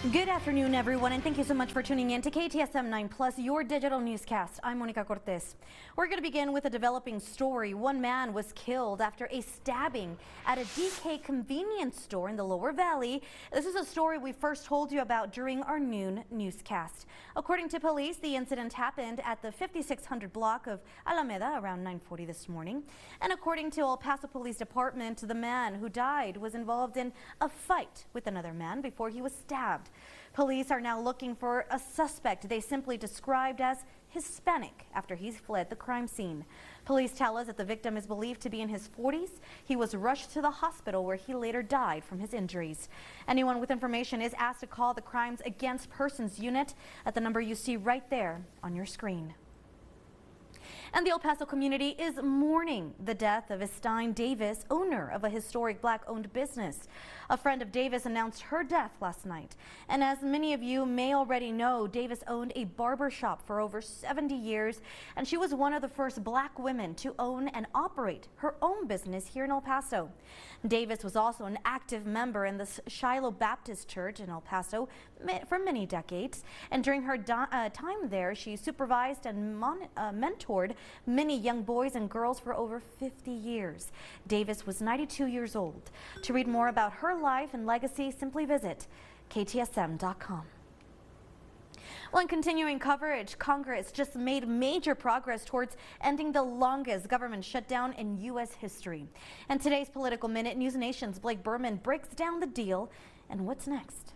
Good afternoon, everyone, and thank you so much for tuning in to KTSM 9 Plus, your digital newscast. I'm Monica Cortez. We're going to begin with a developing story. One man was killed after a stabbing at a DK convenience store in the Lower Valley. This is a story we first told you about during our noon newscast. According to police, the incident happened at the 5600 block of Alameda around 9:40 this morning. And according to El Paso Police Department, the man who died was involved in a fight with another man before he was stabbed. Police are now looking for a suspect they simply described as Hispanic after he fled the crime scene. Police tell us that the victim is believed to be in his 40s. He was rushed to the hospital where he later died from his injuries. Anyone with information is asked to call the Crimes Against Persons unit at the number you see right there on your screen. And the El Paso community is mourning the death of Estine Davis, owner of a historic black-owned business. A friend of Davis announced her death last night. And as many of you may already know, Davis owned a barber shop for over 70 years, and she was one of the first black women to own and operate her own business here in El Paso. Davis was also an active member in the Shiloh Baptist Church in El Paso for many decades. And during her time there, she supervised and mentored many young boys and girls for over 50 years. Davis was 92 years old. To read more about her life and legacy, simply visit KTSM.com. Well, in continuing coverage, Congress just made major progress towards ending the longest government shutdown in U.S. history. And today's Political Minute, News Nation's Blake Berman breaks down the deal and what's next.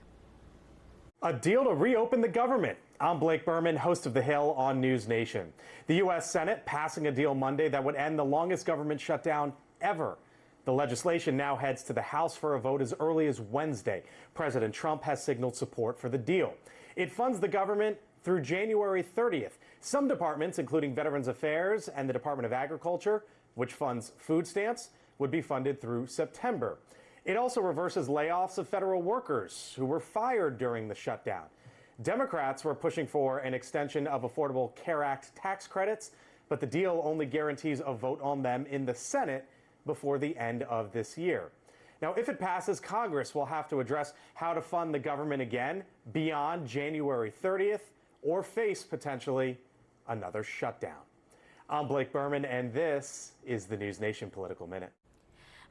A deal to reopen the government. I'm Blake Berman, host of The Hill on News Nation. The U.S. Senate passing a deal Monday that would end the longest government shutdown ever. The legislation now heads to the House for a vote as early as Wednesday. President Trump has signaled support for the deal. It funds the government through January 30th. Some departments, including Veterans Affairs and the Department of Agriculture, which funds food stamps, would be funded through September. It also reverses layoffs of federal workers who were fired during the shutdown. Democrats were pushing for an extension of Affordable Care Act tax credits, but the deal only guarantees a vote on them in the Senate before the end of this year. Now, if it passes, Congress will have to address how to fund the government again beyond January 30th or face potentially another shutdown. I'm Blake Berman, and this is the News Nation Political Minute.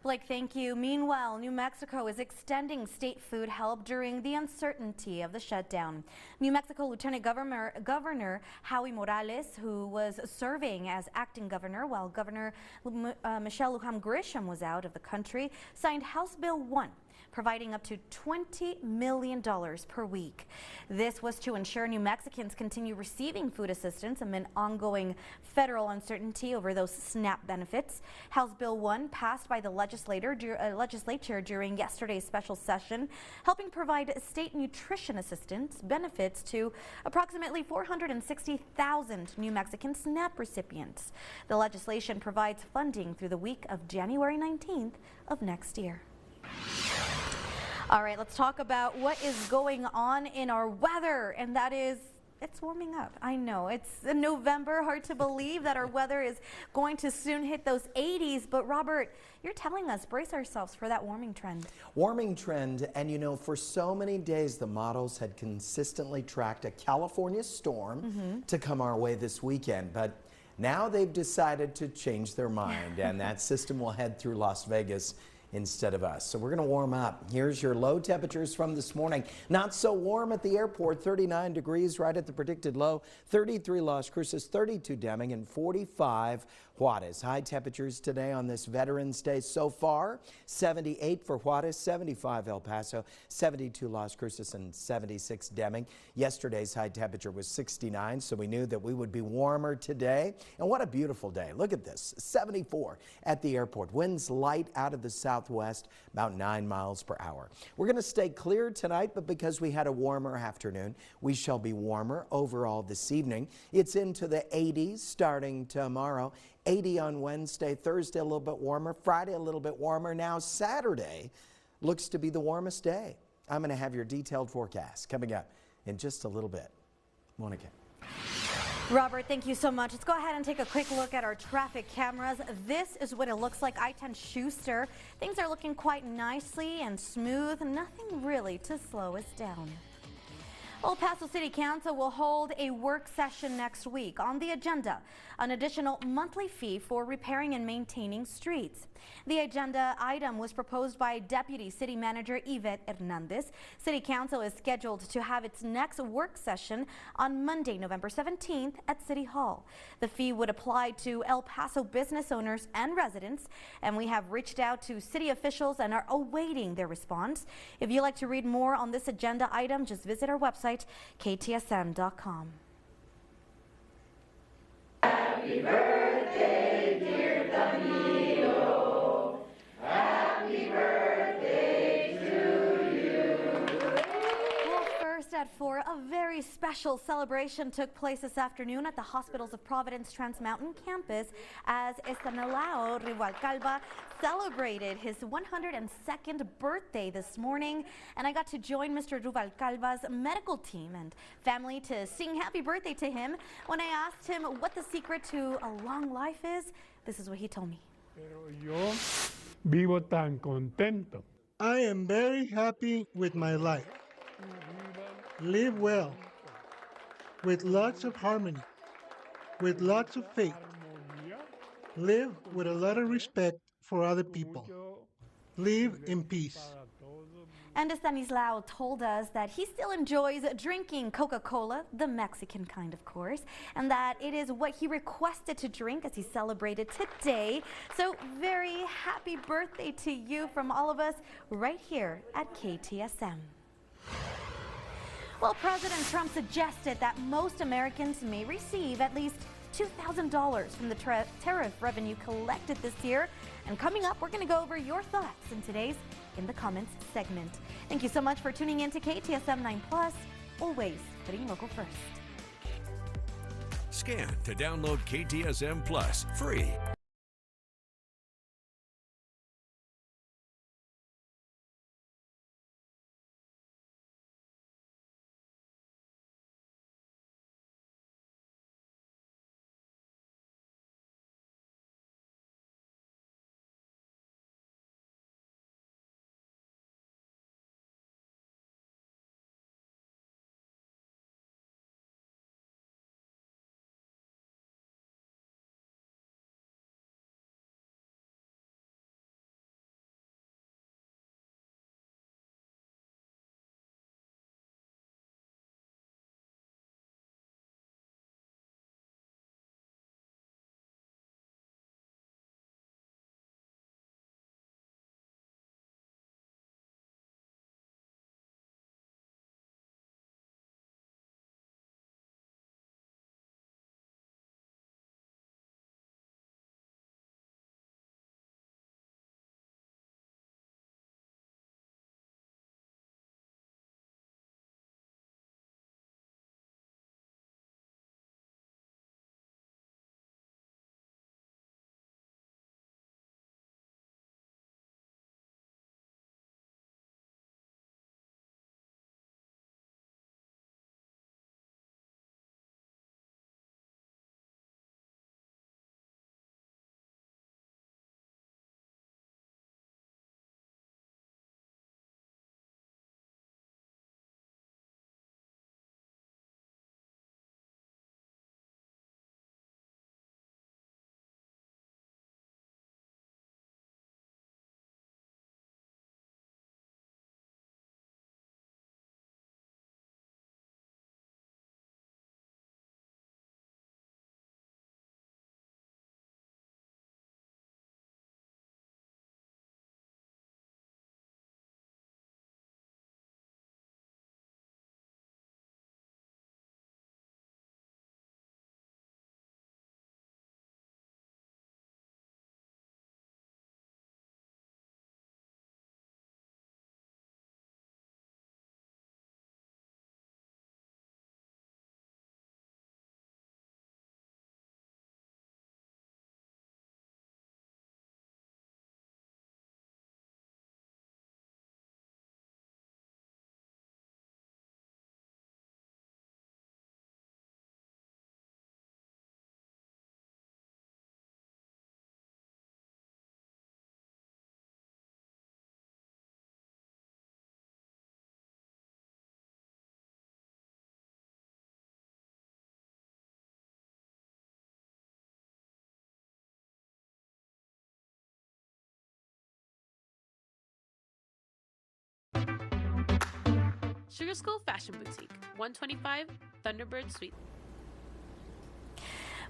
Blake, thank you. Meanwhile, New Mexico is extending state food help during the uncertainty of the shutdown. New Mexico Lieutenant Governor Howie Morales, who was serving as acting governor while Governor Michelle Lujan Grisham was out of the country, signed House Bill 1, providing up to $20 million per week. This was to ensure New Mexicans continue receiving food assistance amid ongoing federal uncertainty over those SNAP benefits. House Bill 1 passed by the legislature during yesterday's special session, helping provide state nutrition assistance benefits to approximately 460,000 New Mexican SNAP recipients. The legislation provides funding through the week of January 19th of next year. All right, let's talk about what is going on in our weather, and that is it's warming up. I know it's in November, hard to believe that our weather is going to soon hit those 80s, but Robert, you're telling us brace ourselves for that warming trend. Warming trend, and you know, for so many days the models had consistently tracked a California storm to come our way this weekend, but now they've decided to change their mind, and that system will head through Las Vegas instead of us. So we're going to warm up. Here's your low temperatures from this morning. Not so warm at the airport, 39 degrees right at the predicted low, 33 Las Cruces, 32 Deming, and 45 Juarez. High temperatures today on this Veterans Day so far, 78 for Juarez, 75 El Paso, 72 Las Cruces, and 76 Deming. Yesterday's high temperature was 69, so we knew that we would be warmer today. And what a beautiful day. Look at this, 74 at the airport. Winds light out of the southwest, about 9 miles per hour. We're going to stay clear tonight, but because we had a warmer afternoon, we shall be warmer overall this evening. It's into the 80s starting tomorrow. 80 on Wednesday, Thursday a little bit warmer, Friday a little bit warmer. Now Saturday looks to be the warmest day. I'm going to have your detailed forecast coming up in just a little bit. Monica. Robert, thank you so much. Let's go ahead and take a quick look at our traffic cameras. This is what it looks like. I-10 Schuster. Things are looking quite nicely and smooth. Nothing really to slow us down. El Paso City Council will hold a work session next week. On the agenda, an additional monthly fee for repairing and maintaining streets. The agenda item was proposed by Deputy City Manager Yvette Hernandez. City Council is scheduled to have its next work session on Monday, November 17th at City Hall. The fee would apply to El Paso business owners and residents, and we have reached out to city officials and are awaiting their response. If you'd like to read more on this agenda item, just visit our website, KTSM.com. Happy birthday, dear Camilo. Happy birthday to you. Well, first at 4, a very special celebration took place this afternoon at the Hospitals of Providence Trans Mountain campus as Estanislao Rubalcaba celebrated his 102nd birthday this morning, and I got to join Mr. Rubalcalba's medical team and family to sing happy birthday to him. When I asked him what the secret to a long life is, this is what he told me. Pero yo vivo tan contento. I am very happy with my life. Live well, with lots of harmony, with lots of faith. Live with a lot of respect for other people. Live in peace. And Estanislao told us that he still enjoys drinking Coca-Cola, the Mexican kind of course, and that it is what he requested to drink as he celebrated today. So very happy birthday to you from all of us right here at KTSM. Well, President Trump suggested that most Americans may receive at least $2,000 from the tariff revenue collected this year. And coming up, we're going to go over your thoughts in today's In the Comments segment. Thank you so much for tuning in to KTSM 9+, always putting local first. Scan to download KTSM Plus free. Sugar School Fashion Boutique, 125 Thunderbird Suite.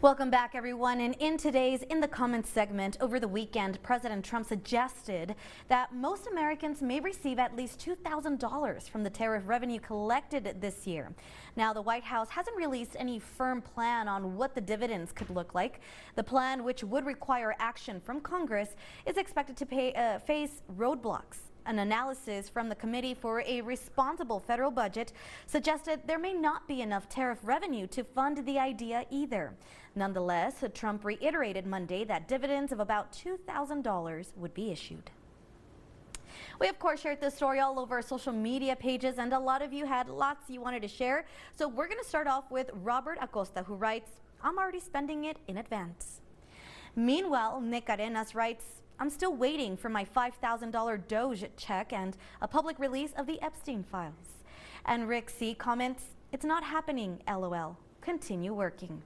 Welcome back, everyone. And in today's In the Comments segment, over the weekend, President Trump suggested that most Americans may receive at least $2,000 from the tariff revenue collected this year. Now, the White House hasn't released any firm plan on what the dividends could look like. The plan, which would require action from Congress, is expected to face roadblocks. An analysis from the Committee for a Responsible Federal Budget suggested there may not be enough tariff revenue to fund the idea either. Nonetheless, Trump reiterated Monday that dividends of about $2,000 would be issued. We, of course, shared this story all over our social media pages, and a lot of you had lots you wanted to share. So we're going to start off with Robert Acosta, who writes, "I'm already spending it in advance." Meanwhile, Nick Arenas writes, "I'm still waiting for my $5,000 Doge check and a public release of the Epstein files." And Rick C. comments, "It's not happening, LOL. Continue working."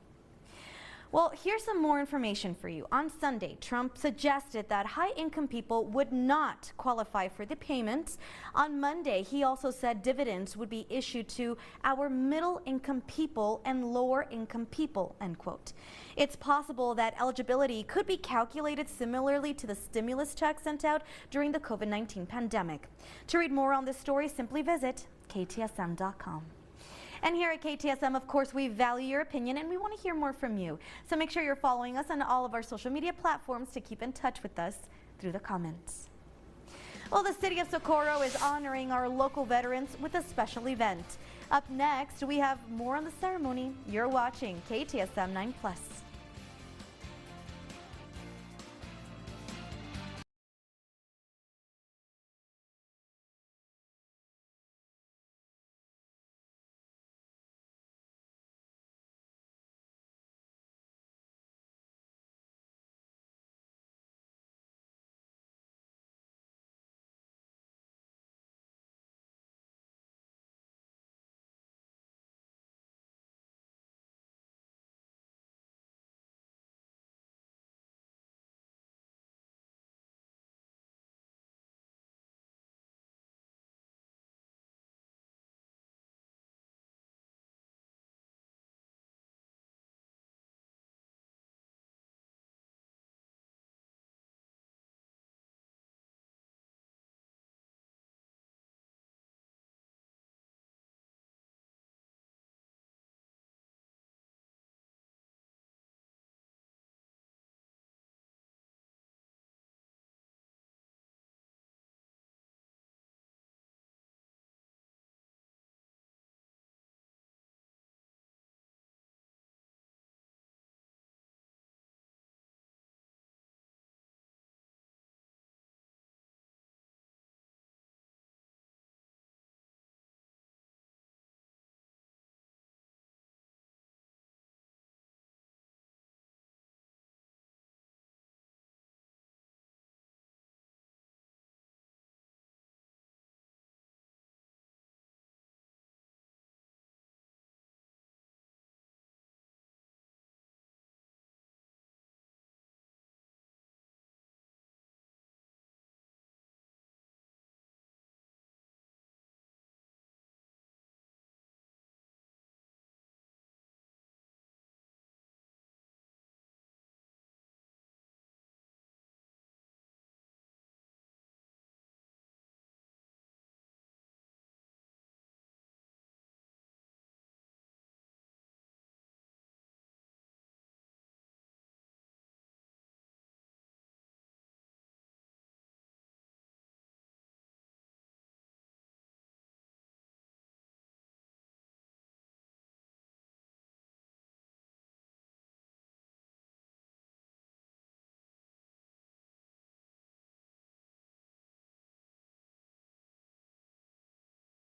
Well, here's some more information for you. On Sunday, Trump suggested that high-income people would not qualify for the payments. On Monday, he also said dividends would be issued to our middle-income people and lower-income people, end quote. It's possible that eligibility could be calculated similarly to the stimulus check sent out during the COVID-19 pandemic. To read more on this story, simply visit KTSM.com. And here at KTSM, of course, we value your opinion and we want to hear more from you. So make sure you're following us on all of our social media platforms to keep in touch with us through the comments. Well, the city of Socorro is honoring our local veterans with a special event. Up next, we have more on the ceremony. You're watching KTSM 9+.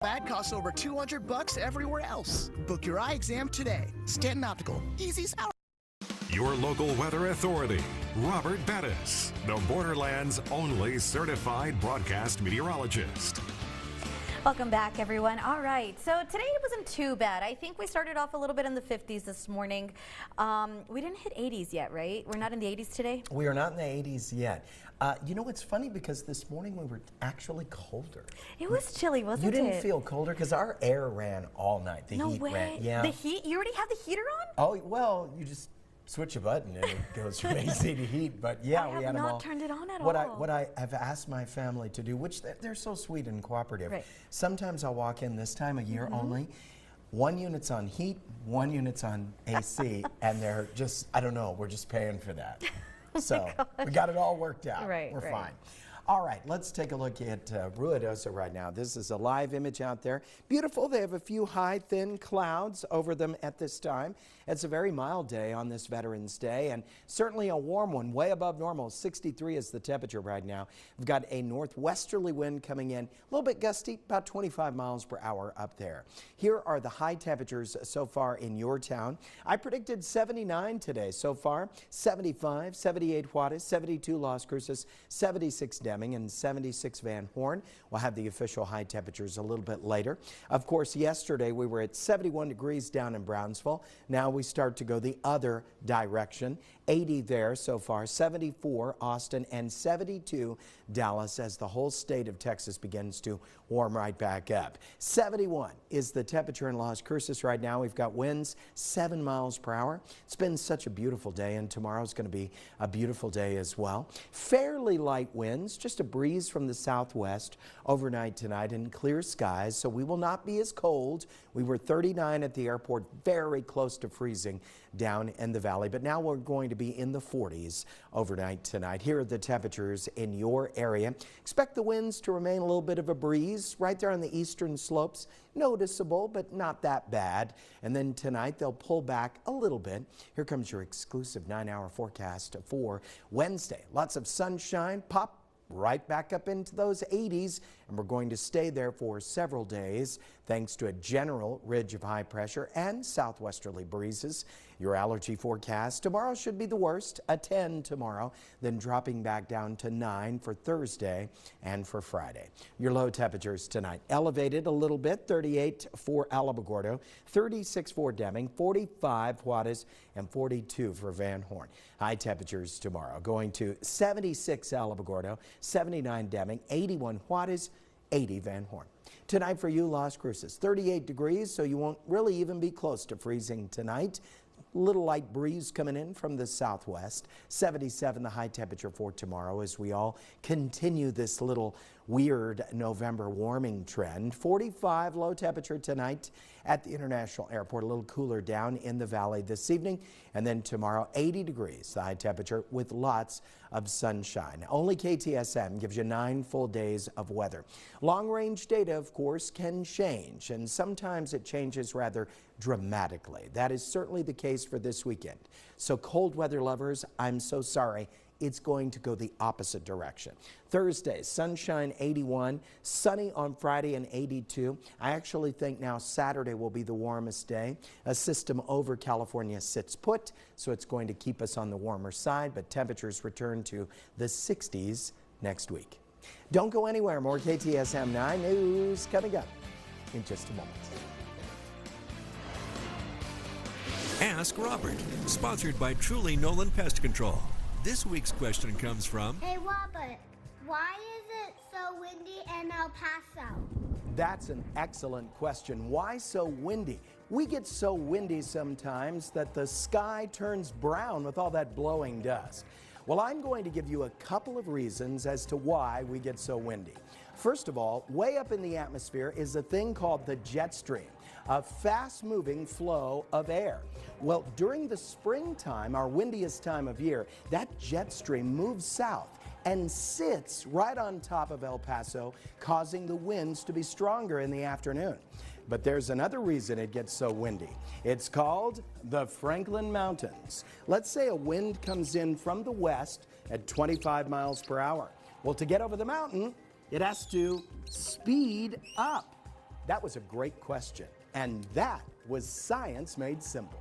That costs over $200 everywhere else. Book your eye exam today. Stanton Optical. Easy sour. Your local weather authority, Robert Bettis, the Borderlands' only certified broadcast meteorologist. Welcome back, everyone. All right, so today it wasn't too bad. I think we started off a little bit in the 50s this morning. We didn't hit 80s yet, right? We're not in the 80s today? We are not in the 80s yet. You know, it's funny because this morning we were actually colder. It was chilly, wasn't it? You didn't feel colder because our air ran all night. The heat ran. Yeah. The heat? You already have the heater on? Oh, well, you just switch a button and it goes from AC to heat. But yeah, we had them all. I have not turned it on at what all. What I have asked my family to do, which they're so sweet and cooperative. Right. Sometimes I'll walk in this time of year only. One unit's on heat, one unit's on AC, and they're just, I don't know, we're just paying for that. So we got it all worked out. Right, we're right. fine. All right, let's take a look at Ruidoso right now. This is a live image out there. Beautiful. They have a few high, thin clouds over them at this time. It's a very mild day on this Veterans Day, and certainly a warm one, way above normal. 63 is the temperature right now. We've got a northwesterly wind coming in, a little bit gusty, about 25 miles per hour up there. Here are the high temperatures so far in your town. I predicted 79 today so far. 75, 78 Juarez, 72 Las Cruces, 76 Deming, and 76 Van Horn. We'll have the official high temperatures a little bit later. Of course, yesterday we were at 71 degrees down in Brownsville. Now we start to go the other direction. 80 there so far, 74 Austin, and 72 Dallas as the whole state of Texas begins to warm right back up. 71 is the temperature in Las Cruces right now. We've got winds 7 miles per hour. It's been such a beautiful day, and tomorrow's going to be a beautiful day as well. Fairly light winds, just a breeze from the southwest overnight tonight, and clear skies, so we will not be as cold. We were 39 at the airport, very close to freezing down in the valley, but now we're going to be in the 40s overnight tonight. Here are the temperatures in your area. Expect the winds to remain a little bit of a breeze right there on the eastern slopes. Noticeable, but not that bad. And then tonight they'll pull back a little bit. Here comes your exclusive 9-hour forecast for Wednesday. Lots of sunshine, pop right back up into those 80s, and we're going to stay there for several days thanks to a general ridge of high pressure and southwesterly breezes. Your allergy forecast tomorrow should be the worst, a 10 tomorrow, then dropping back down to 9 for Thursday and for Friday. Your low temperatures tonight elevated a little bit, 38 for Alamogordo, 36 for Deming, 45 Juarez, and 42 for Van Horn. High temperatures tomorrow going to 76 Alamogordo, 79 Deming, 81 Juarez, 80 Van Horn. Tonight for you, Las Cruces, 38 degrees, so you won't really even be close to freezing tonight. Little light breeze coming in from the southwest. 77 the high temperature for tomorrow as we all continue this little weird November warming trend. 45 low temperature tonight at the International Airport. A little cooler down in the valley this evening. And then tomorrow 80 degrees the high temperature with lots of sunshine. Only KTSM gives you 9 full days of weather. Long range data, of course, can change, and sometimes it changes rather dramatically. That is certainly the case for this weekend. So cold weather lovers, I'm so sorry. It's going to go the opposite direction. Thursday, sunshine 81, sunny on Friday and 82. I actually think now Saturday will be the warmest day. A system over California sits put, so it's going to keep us on the warmer side, but temperatures return to the 60s next week. Don't go anywhere. More KTSM 9 news coming up in just a moment. Ask Robert, sponsored by Truly Nolan Pest Control. This week's question comes from... Hey Robert, why is it so windy in El Paso? That's an excellent question. Why so windy? We get so windy sometimes that the sky turns brown with all that blowing dust. Well, I'm going to give you a couple of reasons as to why we get so windy. First of all, way up in the atmosphere is a thing called the jet stream, a fast-moving flow of air. Well, during the springtime, our windiest time of year, that jet stream moves south and sits right on top of El Paso, causing the winds to be stronger in the afternoon. But there's another reason it gets so windy. It's called the Franklin Mountains. Let's say a wind comes in from the west at 25 miles per hour. Well, to get over the mountain, it has to speed up. That was a great question, and that was science made simple.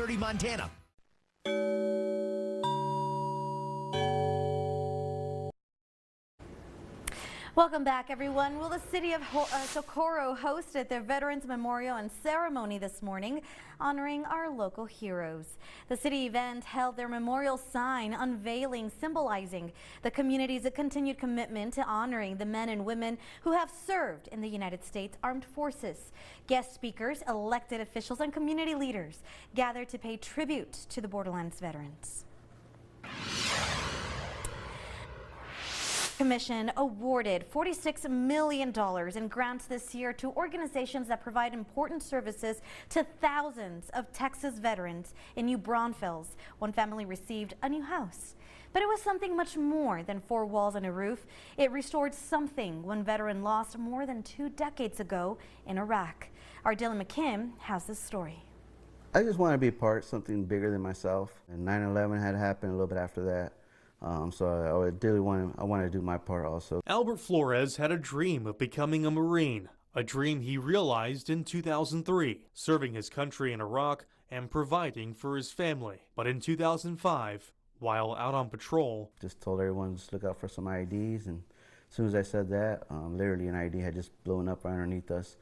30 Montana. Welcome back, everyone. Well, the city of Socorro hosted their Veterans Memorial and Ceremony this morning, honoring our local heroes. The city event held their memorial sign unveiling, symbolizing the community's continued commitment to honoring the men and women who have served in the United States Armed Forces. Guest speakers, elected officials, and community leaders gathered to pay tribute to the Borderlands veterans. Commission awarded $46 million in grants this year to organizations that provide important services to thousands of Texas veterans in New Braunfels. One family received a new house. But it was something much more than 4 walls and a roof. It restored something one veteran lost more than 2 decades ago in Iraq. Our Dylan McKim has this story. I just want to be a part of something bigger than myself. And 9/11 had happened a little bit after that. So I really want to do my part also. Albert Flores had a dream of becoming a Marine, a dream he realized in 2003, serving his country in Iraq and providing for his family. But in 2005, while out on patrol, just told everyone to look out for some IEDs, and as soon as I said that, literally an IED had just blown up right underneath us.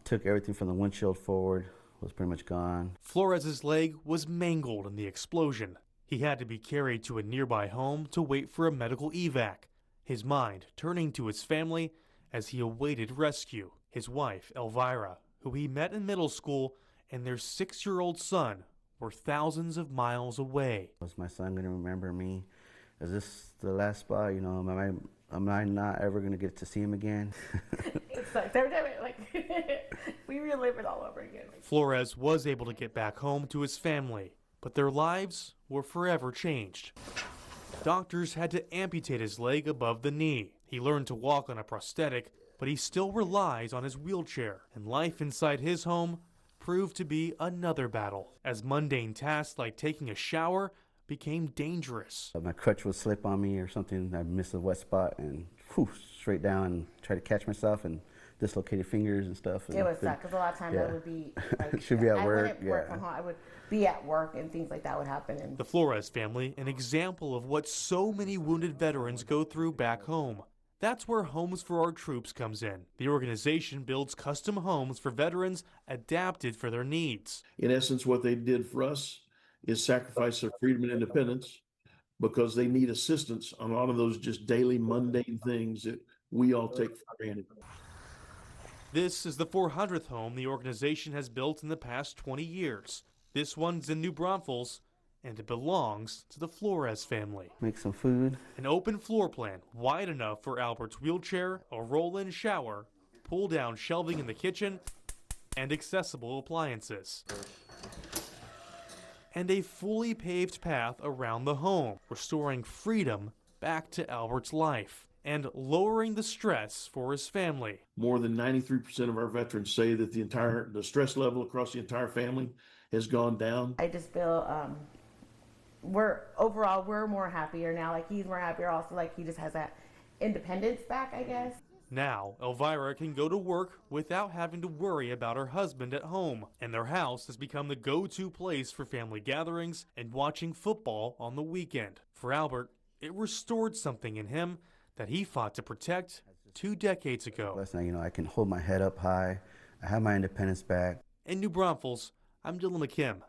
Took everything from the windshield forward, was pretty much gone. Flores's leg was mangled in the explosion. He had to be carried to a nearby home to wait for a medical evac, his mind turning to his family as he awaited rescue. His wife, Elvira, who he met in middle school, and their 6-year-old son were thousands of miles away. Was my son going to remember me? Is this the last spot? You know, am I not ever going to get to see him again? It's like, every time we relive it all over again. Flores was able to get back home to his family, but their lives were forever changed. Doctors had to amputate his leg above the knee. He learned to walk on a prosthetic, but he still relies on his wheelchair. And life inside his home proved to be another battle, as mundane tasks like taking a shower became dangerous. My crutch would slip on me or something, I'd miss a wet spot and straight down and try to catch myself and dislocated fingers and stuff. It would suck because a lot of times I would be like, should be at I work. wouldn't work from home. I would be at work and things like that would happen. And the Flores family, an example of what so many wounded veterans go through back home. That's where Homes for Our Troops comes in. The organization builds custom homes for veterans adapted for their needs. In essence, what they did for us is sacrifice their freedom and independence because they need assistance on a lot of those just daily mundane things that we all take for granted. This is the 400th home the organization has built in the past 20 years. This one's in New Braunfels, and it belongs to the Flores family. Make some food. An open floor plan wide enough for Albert's wheelchair, a roll-in shower, pull-down shelving in the kitchen, and accessible appliances. And a fully paved path around the home, restoring freedom back to Albert's life and lowering the stress for his family. More than 93% of our veterans say that the stress level across the entire family has gone down. I just feel we're more happier now. Like he's more happier also, like he just has that independence back, I guess. Now, Elvira can go to work without having to worry about her husband at home, and their house has become the go-to place for family gatherings and watching football on the weekend. For Albert, it restored something in him that he fought to protect 2 decades ago. Plus now, you know, I can hold my head up high. I have my independence back. In New Braunfels, I'm Dylan McKim.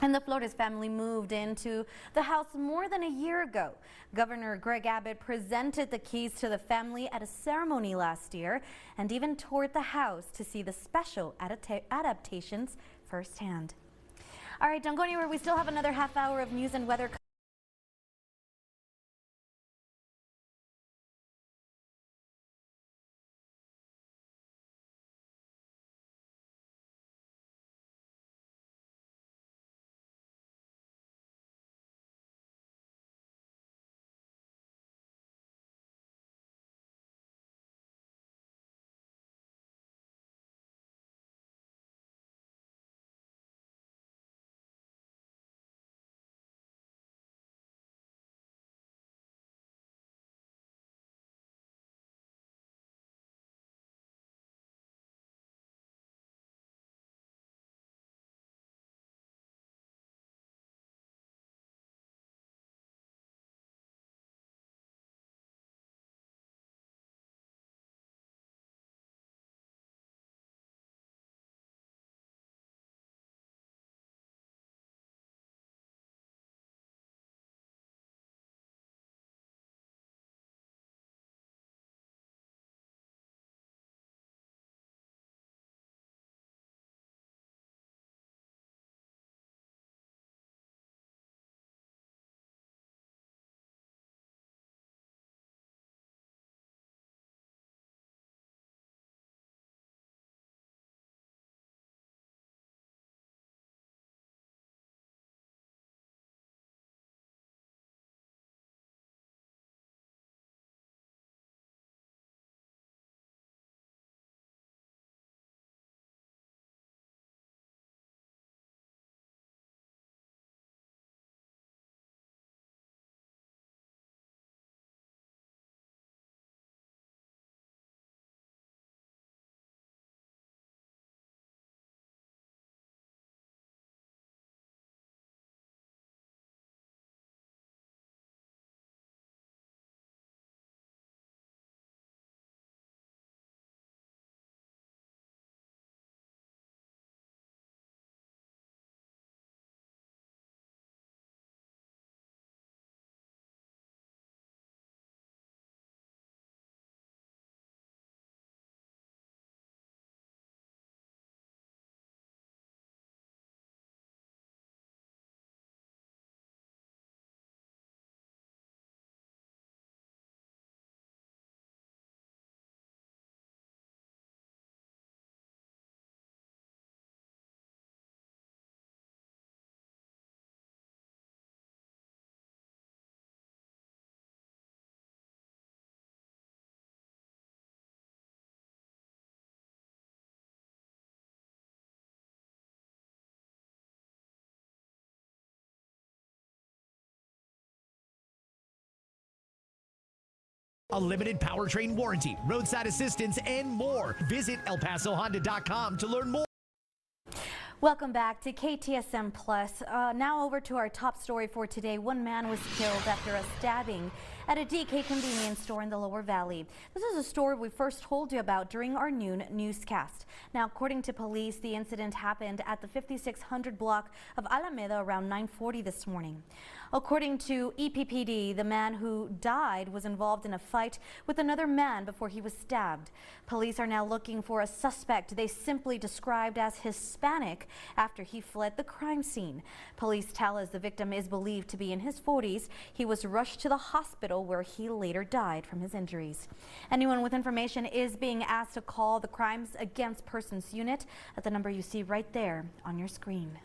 And the Flores family moved into the house more than a year ago. Governor Greg Abbott presented the keys to the family at a ceremony last year and even toured the house to see the special adaptations firsthand. All right, don't go anywhere. We still have another half hour of news and weather. A limited powertrain warranty, roadside assistance, and more. Visit ElPasoHonda.com to learn more. Welcome back to KTSM Plus. Now over to our top story for today. One man was killed after a stabbing at a DK convenience store in the Lower Valley. This is a story we first told you about during our noon newscast. Now, according to police, the incident happened at the 5600 block of Alameda around 9:40 this morning. According to EPPD, the man who died was involved in a fight with another man before he was stabbed. Police are now looking for a suspect they simply described as Hispanic after he fled the crime scene. Police tell us the victim is believed to be in his 40s. He was rushed to the hospital where he later died from his injuries. Anyone with information is being asked to call the Crimes Against Persons Unit at the number you see right there on your screen.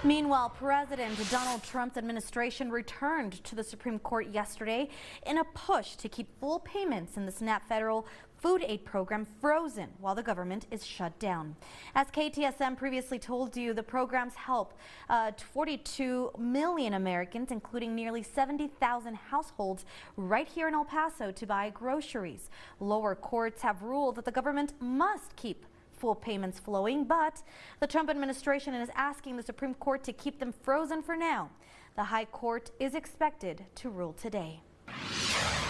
Meanwhile, President Donald Trump's administration returned to the Supreme Court yesterday in a push to keep full payments in the SNAP federal food aid program frozen while the government is shut down. As KTSM previously told you, the programs help 42 million Americans, including nearly 70,000 households right here in El Paso, to buy groceries. Lower courts have ruled that the government must keep full payments flowing, but the Trump administration is asking the Supreme Court to keep them frozen for now. The High Court is expected to rule today.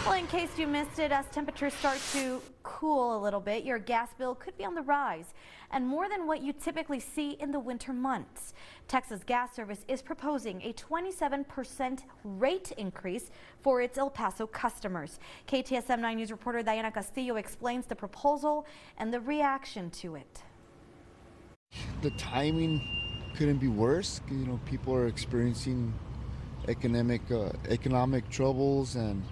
Well, in case you missed it, as temperatures start to cool a little bit, your gas bill could be on the rise, and more than what you typically see in the winter months. Texas Gas Service is proposing a 27% rate increase for its El Paso customers. KTSM 9 News reporter Diana Castillo explains the proposal and the reaction to it. The timing couldn't be worse. You know, people are experiencing economic troubles, and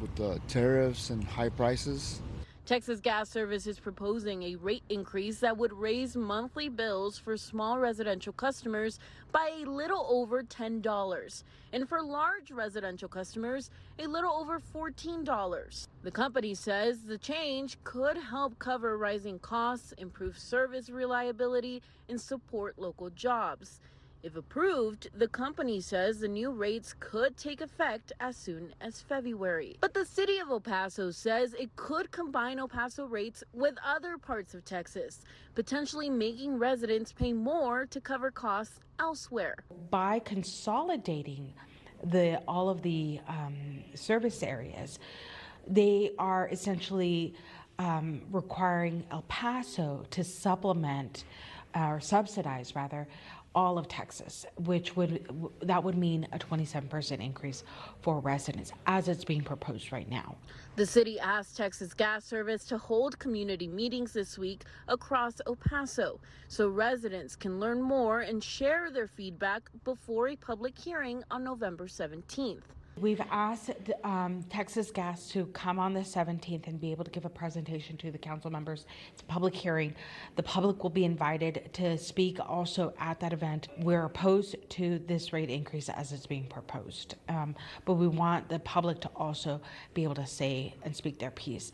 with the tariffs and high prices. Texas Gas Service is proposing a rate increase that would raise monthly bills for small residential customers by a little over $10, and for large residential customers, a little over $14. The company says the change could help cover rising costs, improve service reliability, and support local jobs. If approved, the company says the new rates could take effect as soon as February. But the city of El Paso says it could combine El Paso rates with other parts of Texas, potentially making residents pay more to cover costs elsewhere. By consolidating all of the service areas, they are essentially requiring El Paso to supplement, or subsidize rather, all of Texas, which would mean a 27% increase for residents as it's being proposed right now. The city asked Texas Gas Service to hold community meetings this week across El Paso so residents can learn more and share their feedback before a public hearing on November 17th. We've asked Texas Gas to come on the 17th and be able to give a presentation to the council members. It's a public hearing. The public will be invited to speak also at that event. We're opposed to this rate increase as it's being proposed, but we want the public to also be able to say and speak their piece.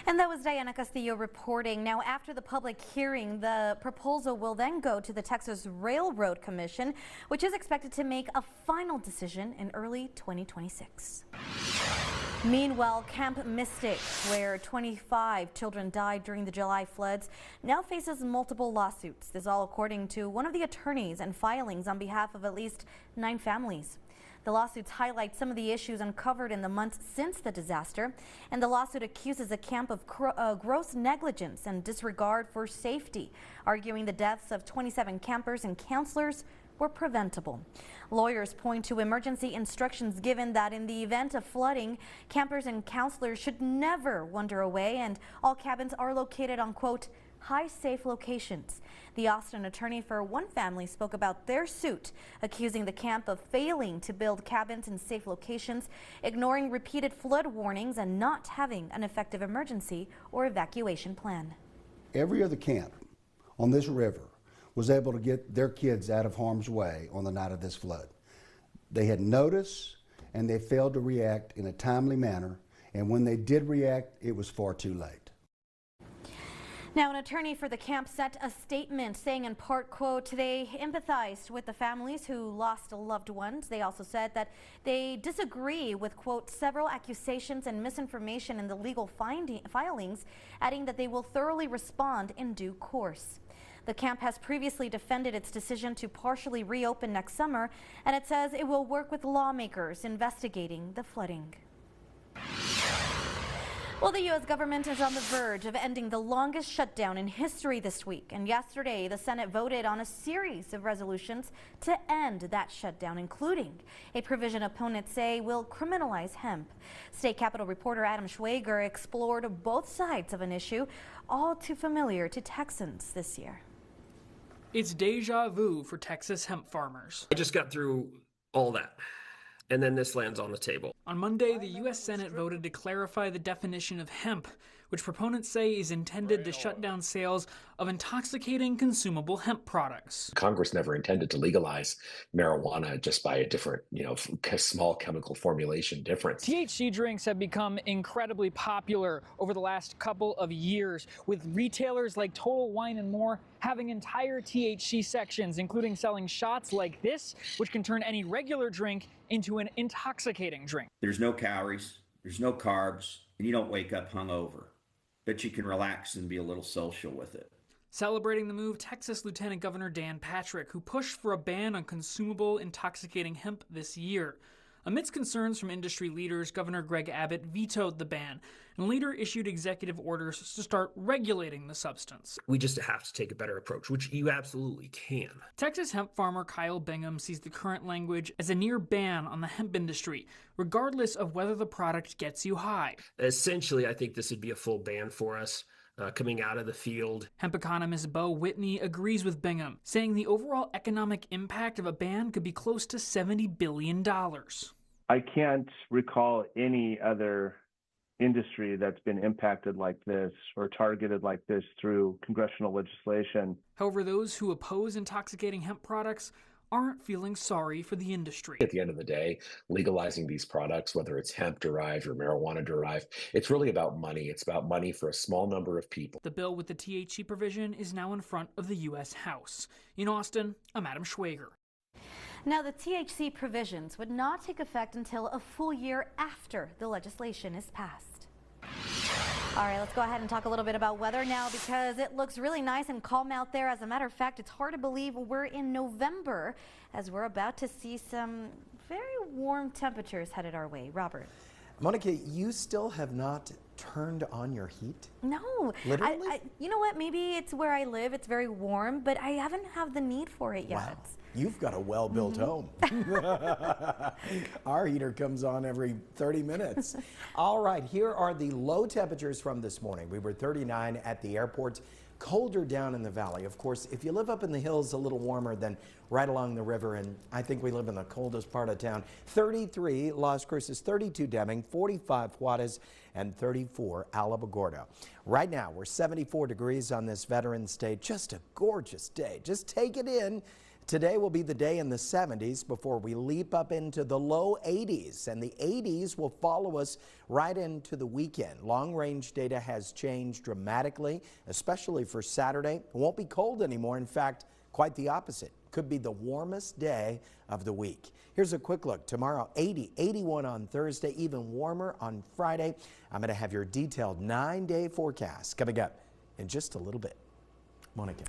And that was Diana Castillo reporting. Now, after the public hearing, the proposal will then go to the Texas Railroad Commission, which is expected to make a final decision in early 2026. Meanwhile, Camp Mystic, where 25 children died during the July floods, now faces multiple lawsuits. This all according to one of the attorneys and filings on behalf of at least 9 families. The lawsuits highlight some of the issues uncovered in the months since the disaster, and the lawsuit accuses the camp of gross negligence and disregard for safety, arguing the deaths of 27 campers and counselors were preventable. Lawyers point to emergency instructions given that in the event of flooding, campers and counselors should never wander away, and all cabins are located on, quote, high safe locations. The Austin attorney for one family spoke about their suit, accusing the camp of failing to build cabins in safe locations, ignoring repeated flood warnings, and not having an effective emergency or evacuation plan. Every other camp on this river was able to get their kids out of harm's way on the night of this flood. They had notice, and they failed to react in a timely manner, and when they did react, it was far too late. Now, an attorney for the camp sent a statement saying in part, quote, they empathized with the families who lost loved ones. They also said that they disagree with, quote, several accusations and misinformation in the legal filings, adding that they will thoroughly respond in due course. The camp has previously defended its decision to partially reopen next summer, and it says it will work with lawmakers investigating the flooding. Well, the U.S. government is on the verge of ending the longest shutdown in history this week. And yesterday, the Senate voted on a series of resolutions to end that shutdown, including a provision opponents say will criminalize hemp. State Capitol reporter Adam Schwager explored both sides of an issue, all too familiar to Texans this year. It's deja vu for Texas hemp farmers. I just got through all that. And then this lands on the table. On Monday, the U.S. Senate voted to clarify the definition of hemp, which proponents say is intended to shut down sales of intoxicating consumable hemp products. Congress never intended to legalize marijuana just by a different, small chemical formulation difference. THC drinks have become incredibly popular over the last couple of years, with retailers like Total Wine & More having entire THC sections, including selling shots like this, which can turn any regular drink into an intoxicating drink. There's no calories, there's no carbs, and you don't wake up hungover. But you can relax and be a little social with it. Celebrating the move, Texas Lieutenant Governor Dan Patrick, who pushed for a ban on consumable intoxicating hemp this year. Amidst concerns from industry leaders, Governor Greg Abbott vetoed the ban and later issued executive orders to start regulating the substance. We just have to take a better approach, which you absolutely can. Texas hemp farmer Kyle Bingham sees the current language as a near ban on the hemp industry, regardless of whether the product gets you high. Essentially, I think this would be a full ban for us. Coming out of the field. Hemp economist Bo Whitney agrees with Bingham, saying the overall economic impact of a ban could be close to $70 billion. I can't recall any other industry that's been impacted like this or targeted like this through congressional legislation. However, those who oppose intoxicating hemp products aren't feeling sorry for the industry. At the end of the day, legalizing these products, whether it's hemp-derived or marijuana-derived, it's really about money. It's about money for a small number of people. The bill with the THC provision is now in front of the U.S. House. In Austin, I'm Adam Schwager. Now, the THC provisions would not take effect until a full year after the legislation is passed. All right, let's go ahead and talk a little bit about weather now, because it looks really nice and calm out there. As a matter of fact, it's hard to believe we're in November as we're about to see some very warm temperatures headed our way. Robert. Monica, you still have not turned on your heat? No. Literally? You know what? Maybe it's where I live. It's very warm, but I haven't had the need for it yet. Wow. You've got a well-built home. Our heater comes on every 30 minutes. All right, here are the low temperatures from this morning. We were 39 at the airport, colder down in the valley. Of course, if you live up in the hills, a little warmer than right along the river, and I think we live in the coldest part of town. 33 Las Cruces, 32 Deming, 45 Juarez, and 34 Alamogordo. Right now, we're 74 degrees on this Veterans Day. Just a gorgeous day. Just take it in. Today will be the day in the 70s before we leap up into the low 80s, and the 80s will follow us right into the weekend. Long-range data has changed dramatically, especially for Saturday. It won't be cold anymore. In fact, quite the opposite. Could be the warmest day of the week. Here's a quick look. Tomorrow, 80, 81 on Thursday, even warmer on Friday. I'm going to have your detailed 9-day forecast coming up in just a little bit. Monica.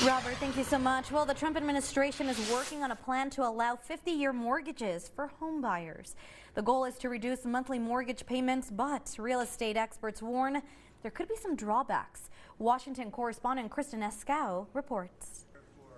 Robert, thank you so much. Well, the Trump administration is working on a plan to allow 50-year mortgages for home buyers. The goal is to reduce monthly mortgage payments, but real estate experts warn there could be some drawbacks. Washington correspondent Kristen Escow reports.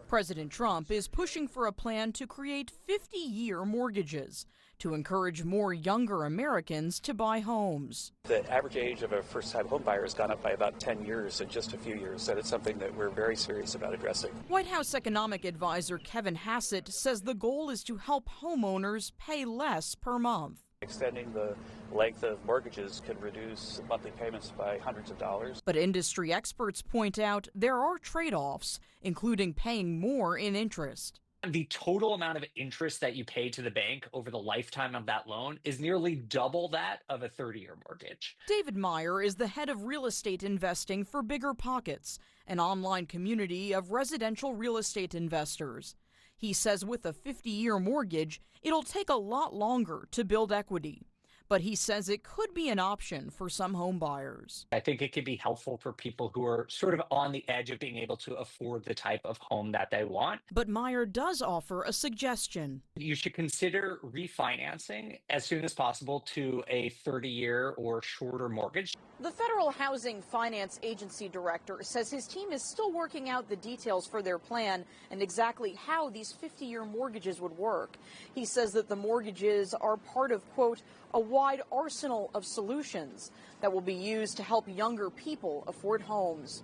President Trump is pushing for a plan to create 50-year mortgages to encourage more younger Americans to buy homes. The average age of a first-time home buyer has gone up by about 10 years in just a few years, so it's something that we're very serious about addressing. White House economic advisor Kevin Hassett says the goal is to help homeowners pay less per month. Extending the length of mortgages could reduce monthly payments by hundreds of dollars. But industry experts point out there are trade-offs, including paying more in interest. The total amount of interest that you pay to the bank over the lifetime of that loan is nearly double that of a 30-year mortgage. David Meyer is the head of real estate investing for Bigger Pockets, an online community of residential real estate investors. He says with a 50-year mortgage, it'll take a lot longer to build equity. But he says it could be an option for some home buyers. I think it could be helpful for people who are sort of on the edge of being able to afford the type of home that they want. But Meyer does offer a suggestion. You should consider refinancing as soon as possible to a 30-year or shorter mortgage. The Federal Housing Finance Agency director says his team is still working out the details for their plan and exactly how these 50-year mortgages would work. He says that the mortgages are part of, quote, a wide arsenal of solutions that will be used to help younger people afford homes.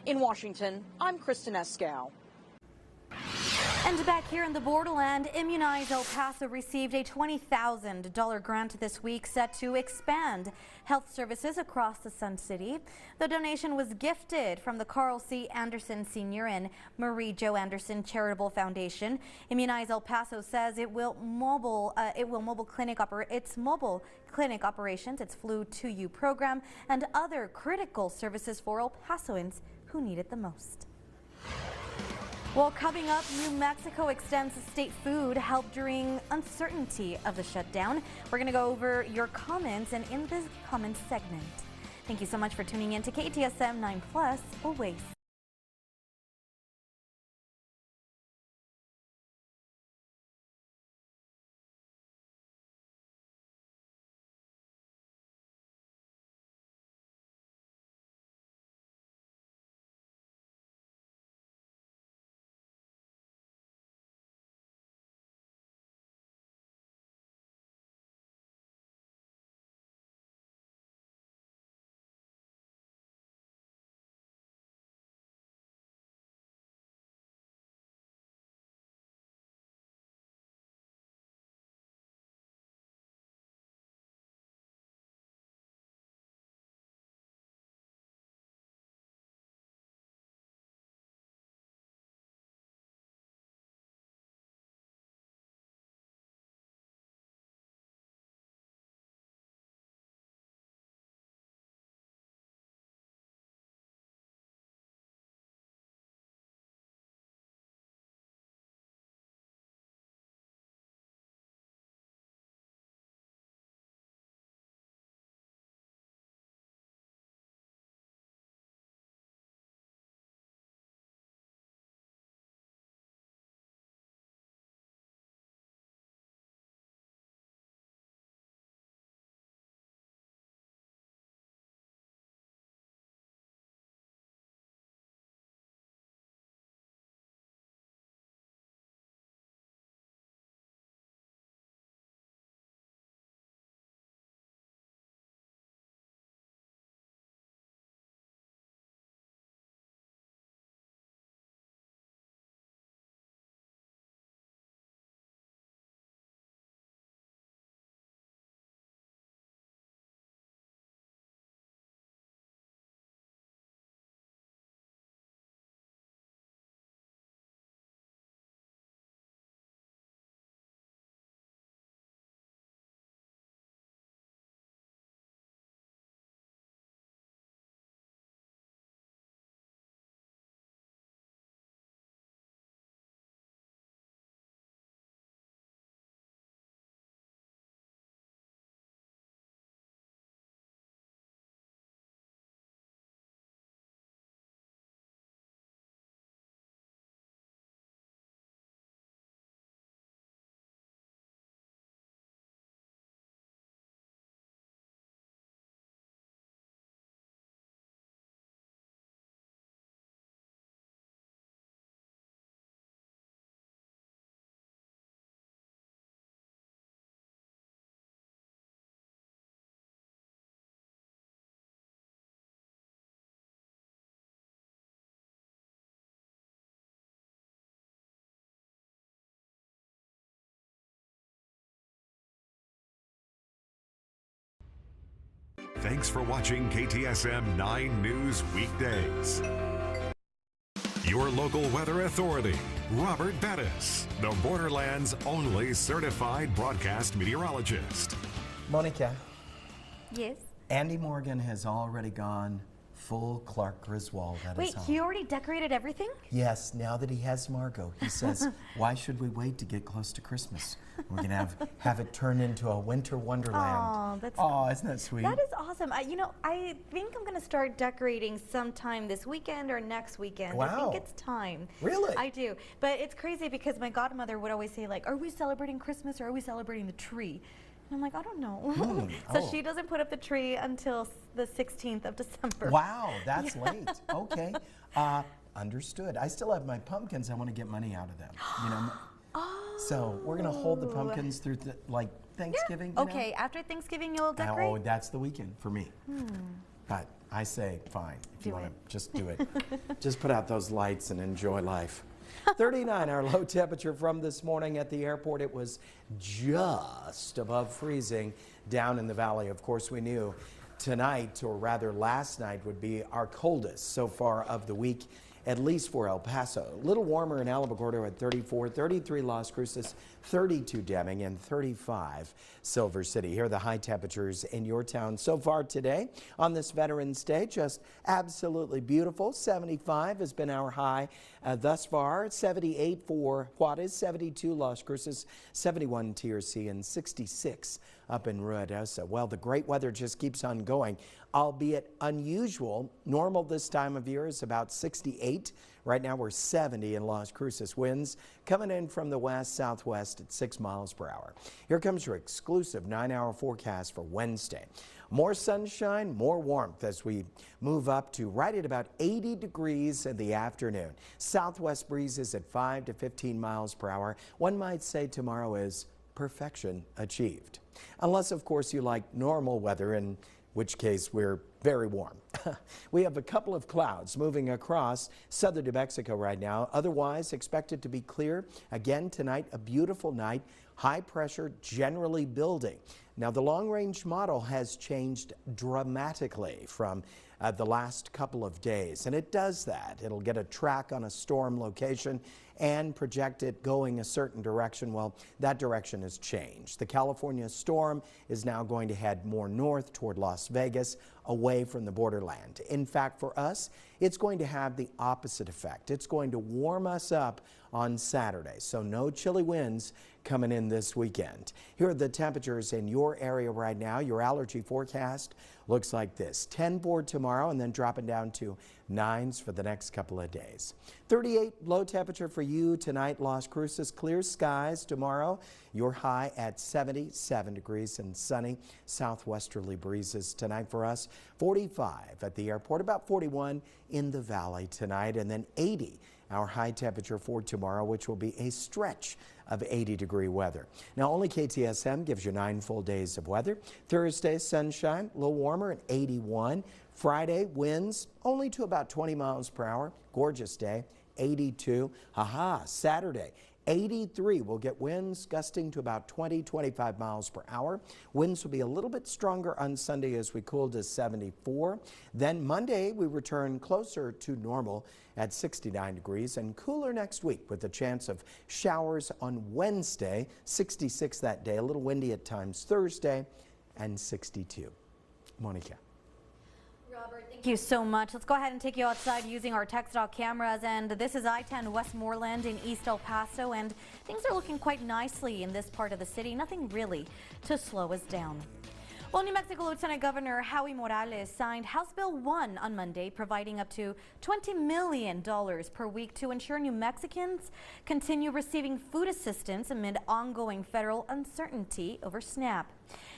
In Washington, I'm Kristen Escow. And back here in the borderland, Immunize El Paso received a $20,000 grant this week set to expand health services across the Sun City. The donation was gifted from the Carl C. Anderson Sr. and Marie Jo Anderson Charitable Foundation. Immunize El Paso says its mobile clinic operations, its Flu to You program, and other critical services for El Pasoans who need it the most. Well, coming up, New Mexico extends state food help during uncertainty of the shutdown. We're going to go over your comments and in this comments segment. Thank you so much for tuning in to KTSM 9+, always. Thanks for watching KTSM 9 News Weekdays. Your local weather authority. Robert Bettis, the Borderlands' only certified broadcast meteorologist. Monica. Yes? Andy Morgan has already gone full Clark Griswold at his Wait, home. he already decorated everything? Yes, now that he has Margot, he says, why should we wait to get close to Christmas? We're going to have it turn into a winter wonderland. Oh, isn't that sweet? That is awesome. I think I'm going to start decorating sometime this weekend or next weekend. I Wow. think it's time. Really? I do. But it's crazy because my godmother would always say, like, are we celebrating Christmas or are we celebrating the tree? And I'm like, I don't know. So she doesn't put up the tree until the 16th of December. Wow, that's late. Okay. Understood. I still have my pumpkins. I want to get money out of them. So we're going to hold the pumpkins through Thanksgiving. you Okay, know? after Thanksgiving you'll decorate? Oh, that's the weekend for me. But I say, fine, if you want to just do it. Just put out those lights and enjoy life. 39, our low temperature from this morning at the airport. It was just above freezing down in the valley. Of course, we knew tonight, or rather last night, would be our coldest so far of the week, at least for El Paso. A little warmer in Alamogordo at 34, 33 Las Cruces, 32 Deming, and 35 Silver City. Here are the high temperatures in your town so far today on this Veterans Day. Just absolutely beautiful. 75 has been our high thus far. 78 for Juarez, 72 Las Cruces, 71 TRC, and 66 up in Ruidoso. Well, the great weather just keeps on going, albeit unusual. Normal this time of year is about 68. Right now we're 70 in Las Cruces. Winds coming in from the west-southwest at 6 miles per hour. Here comes your exclusive 9-hour forecast for Wednesday. More sunshine, more warmth as we move up to right at about 80 degrees in the afternoon. Southwest breezes at 5 to 15 miles per hour. One might say tomorrow is perfection achieved. Unless, of course, you like normal weather, in which case we're very warm. We have a couple of clouds moving across southern New Mexico right now. Otherwise, expected to be clear. Again, tonight, a beautiful night. High pressure generally building. Now, the long-range model has changed dramatically from the last couple of days, and it does that. It'll get a track on a storm location and project it going a certain direction. Well, that direction has changed. The California storm is now going to head more north toward Las Vegas, away from the borderland. In fact, for us, it's going to have the opposite effect. It's going to warm us up on Saturday, so no chilly winds coming in this weekend. Here are the temperatures in your area right now. Your allergy forecast looks like this: 10 for tomorrow and then dropping down to 9s for the next couple of days. 38 low temperature for you tonight, Las Cruces. Clear skies tomorrow. Your high at 77 degrees and sunny. Southwesterly breezes tonight for us. 45 at the airport, about 41 in the valley tonight, and then 80 our high temperature for tomorrow, which will be a stretch of 80-degree weather. Now, only KTSM gives you 9 full days of weather. Thursday, sunshine, a little warmer at 81. Friday, winds only to about 20 miles per hour. Gorgeous day, 82. Saturday, 83. We'll get winds gusting to about 20, 25 miles per hour. Winds will be a little bit stronger on Sunday as we cool to 74. Then Monday, we return closer to normal at 69 degrees and cooler next week with a chance of showers on Wednesday, 66 that day, a little windy at times Thursday, and 62. Monica. Robert, thank you so much. Let's go ahead and take you outside using our TechStock cameras. And this is I-10 Westmoreland in East El Paso, and things are looking quite nicely in this part of the city. Nothing really to slow us down. Well, New Mexico Lieutenant Governor Howie Morales signed House Bill 1 on Monday, providing up to $20 million per week to ensure New Mexicans continue receiving food assistance amid ongoing federal uncertainty over SNAP.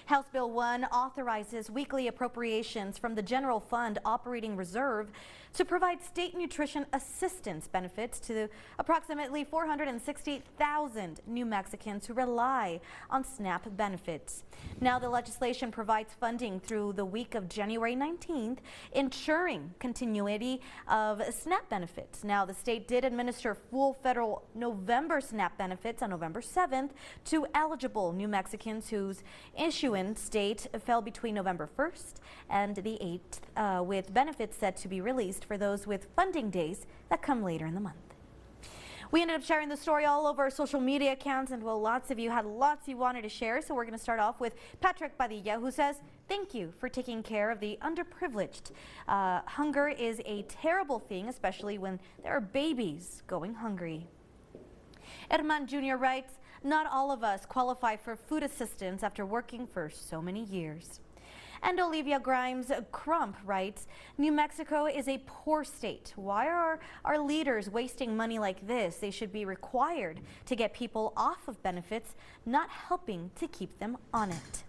House Bill 1 authorizes weekly appropriations from the General Fund Operating Reserve to provide state nutrition assistance benefits to approximately 460,000 New Mexicans who rely on SNAP benefits. Now, the legislation provides funding through the week of January 19th, ensuring continuity of SNAP benefits. Now, the state did administer full federal November SNAP benefits on November 7th to eligible New Mexicans whose issuance date fell between November 1st and the 8th, with benefits set to be released for those with funding days that come later in the month. We ended up sharing the story all over our social media accounts, and well, lots of you had lots you wanted to share. So we're going to start off with Patrick Padilla, who says, "Thank you for taking care of the underprivileged. Hunger is a terrible thing, especially when there are babies going hungry." Herman Jr. writes, "Not all of us qualify for food assistance after working for so many years." And Olivia Grimes Crump writes, "New Mexico is a poor state. Why are our leaders wasting money like this? They should be required to get people off of benefits, not helping to keep them on it."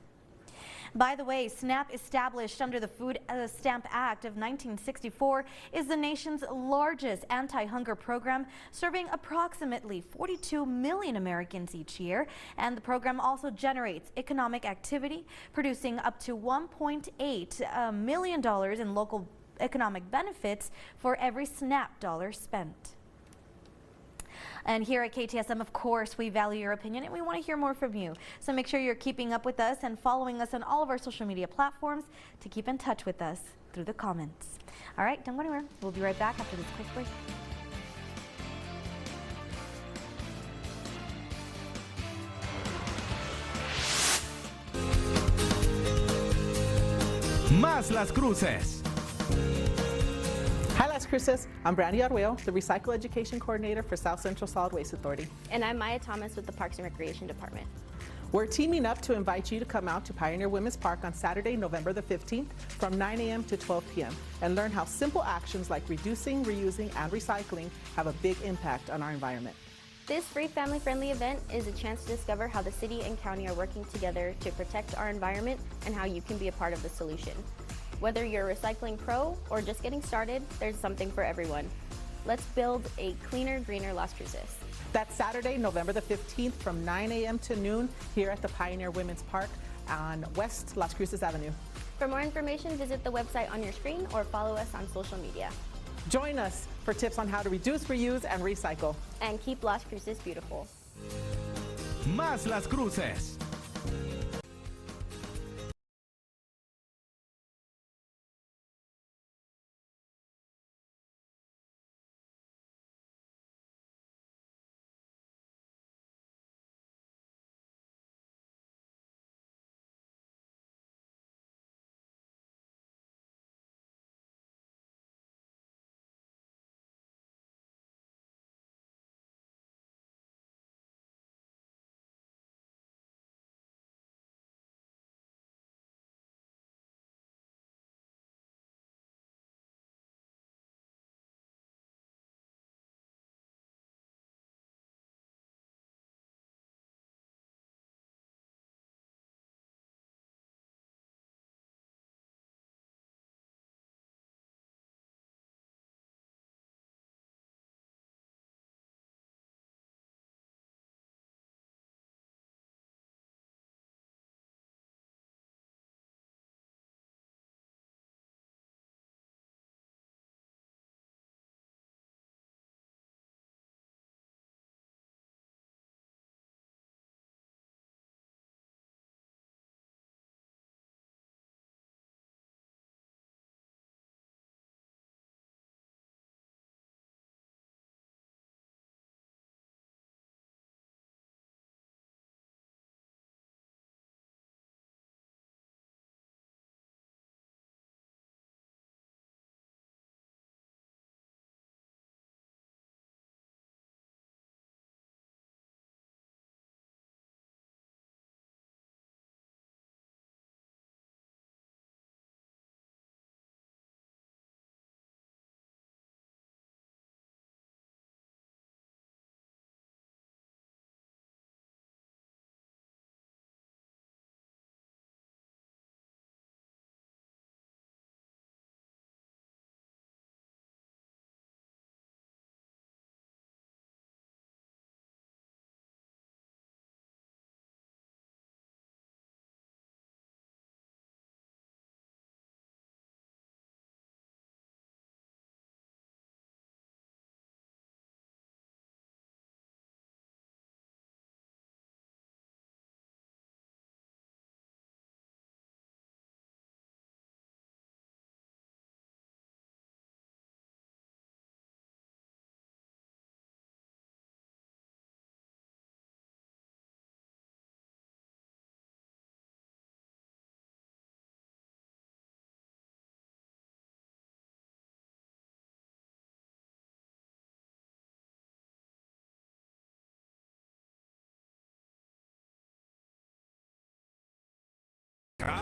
By the way, SNAP, established under the Food Stamp Act of 1964, is the nation's largest anti-hunger program, serving approximately 42 million Americans each year. And the program also generates economic activity, producing up to $1.8 million in local economic benefits for every SNAP dollar spent. And here at KTSM, of course, we value your opinion and we want to hear more from you. So make sure you're keeping up with us and following us on all of our social media platforms to keep in touch with us through the comments. All right, don't go anywhere. We'll be right back after this quick break. Más Las Cruces. Hi, Las Cruces. I'm Brandy Arguello, the Recycle Education Coordinator for South Central Solid Waste Authority. And I'm Maya Thomas with the Parks and Recreation Department. We're teaming up to invite you to come out to Pioneer Women's Park on Saturday, November the 15th from 9 a.m. to 12 p.m. and learn how simple actions like reducing, reusing, and recycling have a big impact on our environment. This free family-friendly event is a chance to discover how the city and county are working together to protect our environment and how you can be a part of the solution. Whether you're a recycling pro or just getting started, there's something for everyone. Let's build a cleaner, greener Las Cruces. That's Saturday, November the 15th from 9 a.m. to noon here at the Pioneer Women's Park on West Las Cruces Avenue. For more information, visit the website on your screen or follow us on social media. Join us for tips on how to reduce, reuse, and recycle. And keep Las Cruces beautiful. Más Las Cruces.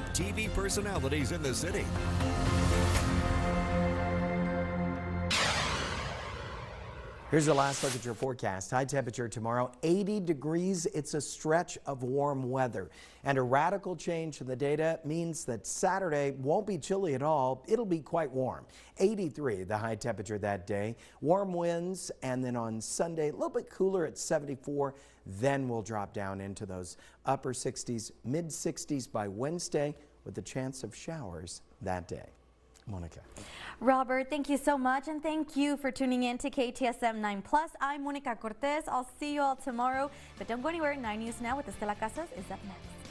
TV personalities in the city. Here's the last look at your forecast. High temperature tomorrow, 80 degrees. It's a stretch of warm weather. And a radical change in the data means that Saturday won't be chilly at all. It'll be quite warm. 83, the high temperature that day. Warm winds, and then on Sunday, a little bit cooler at 74. Then we'll drop down into those upper 60s, mid 60s by Wednesday with a chance of showers that day. Monica. Robert, thank you so much, and thank you for tuning in to KTSM 9+. I'm Monica Cortez. I'll see you all tomorrow, but don't go anywhere. 9 News Now with Estela Casas is up next.